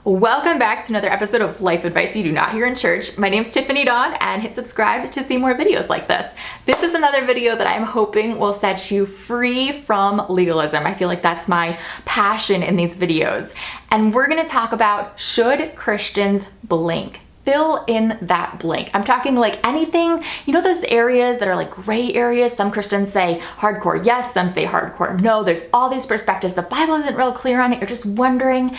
Welcome back to another episode of Life Advice You Do Not Hear in Church. My name's Tiffany and hit subscribe to see more videos like this. This is another video that I'm hoping will set you free from legalism. I feel like that's my passion in these videos. And we're gonna talk about, should Christians blink? Fill in that blank. I'm talking like anything, you know, those areas that are like gray areas. Some Christians say hardcore yes, some say hardcore no. There's all these perspectives. The Bible isn't real clear on it. You're just wondering,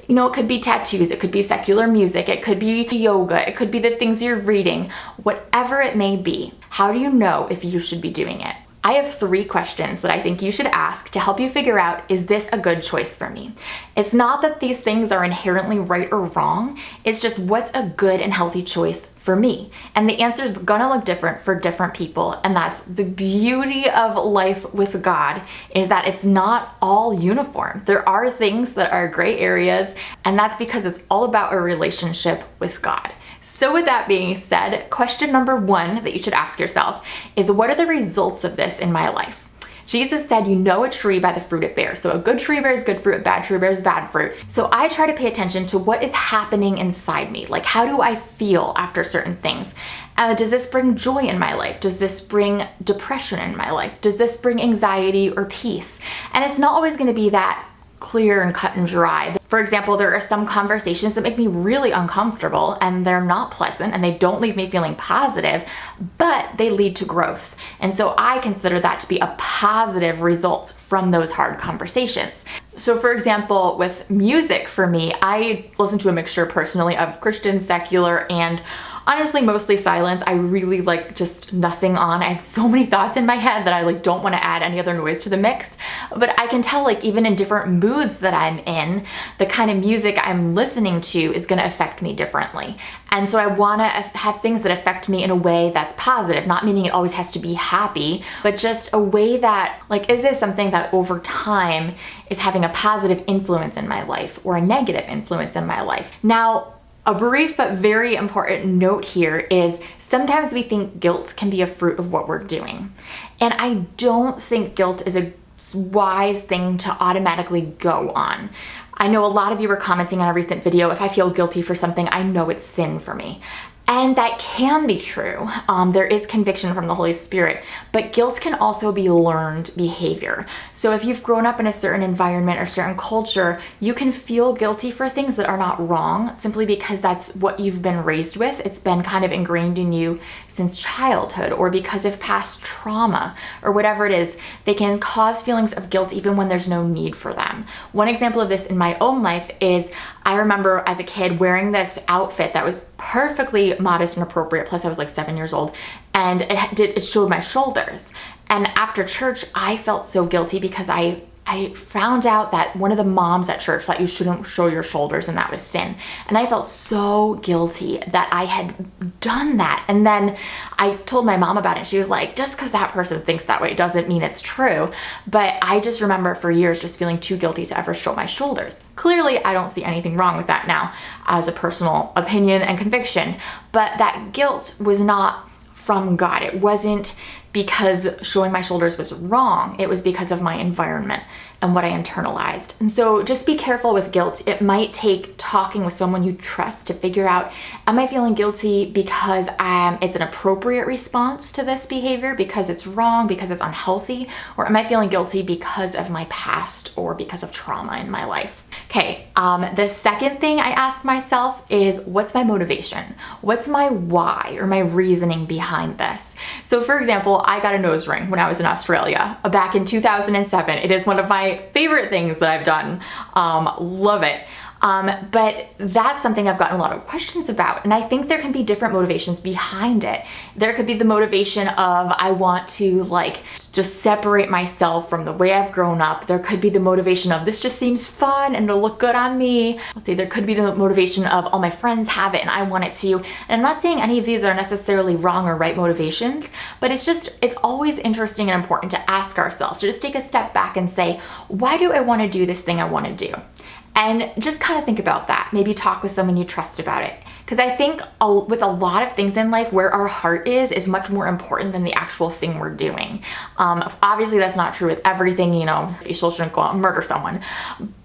you know, it could be tattoos, it could be secular music, it could be yoga, it could be the things you're reading, whatever it may be. How do you know if you should be doing it? I have 3 questions that I think you should ask to help you figure out, is this a good choice for me? It's not that these things are inherently right or wrong, it's just what's a good and healthy choice for me. And the answer is gonna look different for different people, and that's the beauty of life with God, is that it's not all uniform. There are things that are gray areas, and that's because it's all about a relationship with God. So with that being said, question number 1 that you should ask yourself is, what are the results of this in my life? Jesus said, you know a tree by the fruit it bears. So a good tree bears good fruit, a bad tree bears bad fruit. So I try to pay attention to what is happening inside me. Like, how do I feel after certain things? Does this bring joy in my life? Does this bring depression in my life? Does this bring anxiety or peace? And it's not always going to be that clear and cut and dry. For example, there are some conversations that make me really uncomfortable and they're not pleasant and they don't leave me feeling positive, but they lead to growth. And so I consider that to be a positive result from those hard conversations. So for example, with music for me, I listen to a mixture personally of Christian, secular, and honestly mostly silence. I really like just nothing on. I have so many thoughts in my head that I don't want to add any other noise to the mix. But I can tell, even in different moods that I'm in, the kind of music I'm listening to is going to affect me differently. And so I want to have things that affect me in a way that's positive, not meaning it always has to be happy, but just a way that, is this something that over time is having a positive influence in my life or a negative influence in my life? Now, a brief but very important note here is sometimes we think guilt can be a fruit of what we're doing. And I don't think guilt is a wise thing to automatically go on. I know a lot of you were commenting on a recent video, if I feel guilty for something, I know it's sin for me. And that can be true. There is conviction from the Holy Spirit, but guilt can also be learned behavior. So if you've grown up in a certain environment or certain culture, you can feel guilty for things that are not wrong simply because that's what you've been raised with. It's been kind of ingrained in you since childhood, or because of past trauma or whatever it is. They can cause feelings of guilt even when there's no need for them. One example of this in my own life is I remember as a kid wearing this outfit that was perfectly modest and appropriate, plus I was 7 years old, and it showed my shoulders. And after church, I felt so guilty because I found out that one of the moms at church thought you shouldn't show your shoulders and that was sin. And I felt so guilty that I had done that. And then I told my mom about it. She was like, just because that person thinks that way doesn't mean it's true. But I just remember for years just feeling too guilty to ever show my shoulders. Clearly, I don't see anything wrong with that now as a personal opinion and conviction. But that guilt was not from God. It wasn't because showing my shoulders was wrong. It was because of my environment and what I internalized. And so just be careful with guilt. It might take talking with someone you trust to figure out, am I feeling guilty because it's an appropriate response to this behavior, because it's wrong, because it's unhealthy, or am I feeling guilty because of my past or because of trauma in my life? Okay, the second thing I ask myself is, what's my motivation? What's my why or my reasoning behind this? So for example, I got a nose ring when I was in Australia back in 2007. It is one of my favorite things that I've done. Love it. But that's something I've gotten a lot of questions about. And I think there can be different motivations behind it. There could be the motivation of, I want to just separate myself from the way I've grown up. There could be the motivation of, this just seems fun and it'll look good on me. Let's say there could be the motivation of, all my friends have it and I want it too. And I'm not saying any of these are necessarily wrong or right motivations, but it's always interesting and important to ask ourselves, to just take a step back and say, why do I want to do this thing I want to do? And just kind of think about that. Maybe talk with someone you trust about it. Because I think with a lot of things in life, where our heart is much more important than the actual thing we're doing. Obviously, that's not true with everything, you know, you still shouldn't go out and murder someone.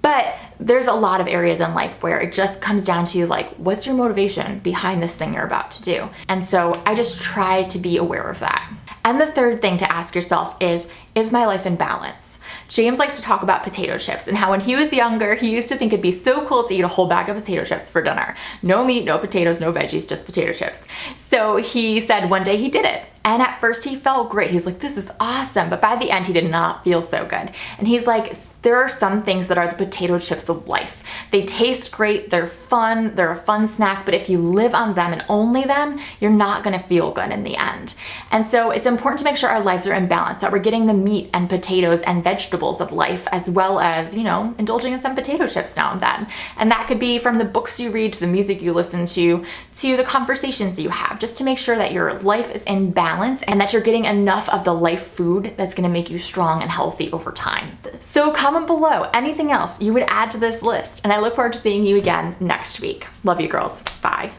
But there's a lot of areas in life where it just comes down to like, what's your motivation behind this thing you're about to do? And so I just try to be aware of that. And the third thing to ask yourself is my life in balance? James likes to talk about potato chips and how when he was younger, he used to think it'd be so cool to eat a whole bag of potato chips for dinner. No meat, no potatoes, no veggies, just potato chips. So he said one day he did it. And at first he felt great. He's like, this is awesome. But by the end, he did not feel so good. And he's like, there are some things that are the potato chips of life. They taste great, they're fun, they're a fun snack, but if you live on them and only them, you're not gonna feel good in the end. And so it's important to make sure our lives are in balance, that we're getting the meat and potatoes and vegetables of life, as well as, you know, indulging in some potato chips now and then. And that could be from the books you read, to the music you listen to the conversations you have, just to make sure that your life is in balance and that you're getting enough of the life food that's gonna make you strong and healthy over time. So comment below anything else you would add to this list, and I look forward to seeing you again next week. Love you girls. Bye.